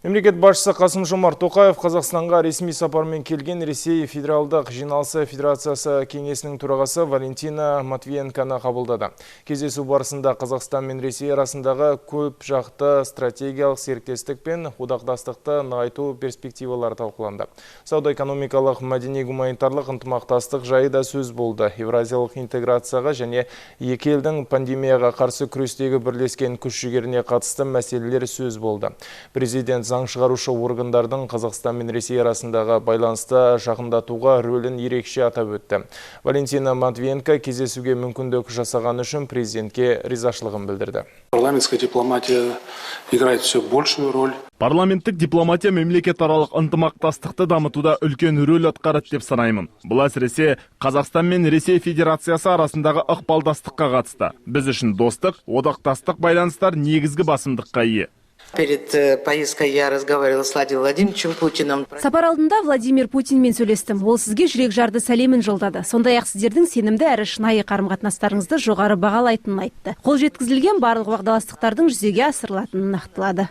Мемлекет басшысы Қасым-Жомарт Тоқаев Қазақстанға ресми сапармен келген Ресей Федералдық жиналысы Федерациясы кеңесінің төрағасы Валентина Матвиенконы қабылдады. Кездесу барысында Қазақстан мен Ресей арасындағы көп жақты стратегиялық серіктестік пен одақтастықты нығайту перспективалары талқыланды. Сауда-экономикалық, мәдени-гуманитарлық ынтымақтастық жайы да сөз болды. Евразиялық интеграцияға және екі елдің пандемияға қарсы күрестегі бірлескен күш-жігеріне қатысты мәселелер сөз болды. Президент заң шығарушы органдардың Қазақстан мен Ресей арасындағы байланысты жақындатуға рөлін ерекше атап өтті. Валентина Матвиенко кездесуге мүмкіндік жасаған үшін президентке ризашылығын білдірді. Парламентская дипломатия играет все большую роль. Парламенттік дипломатия мемлекетаралық ынтымақтастықты дамытуда үлкен рөл атқарады деп санаймын. Бұл әсіресе Қазақстан мен Ресей Федерациясы арасындағы ықпалдастыққа қатысты. Біз үшін достық, одақтастық байланыстар негізгі басымдыққа ие. Перед поездкой я разговаривала с Владимиром Владимировичем Путиным. Сапар алдында Владимир Путинмен сөйлестім. Ол сізге жүрек жарды сәлемін жолдады. Сондай-ақ сіздердің сенімді әрі шынайы қарым-қатынастарыңызды жоғары бағалайтынын айтты. Қол жеткізілген барлық уағдаластықтардың жүзеге асырылатынын нақтылады.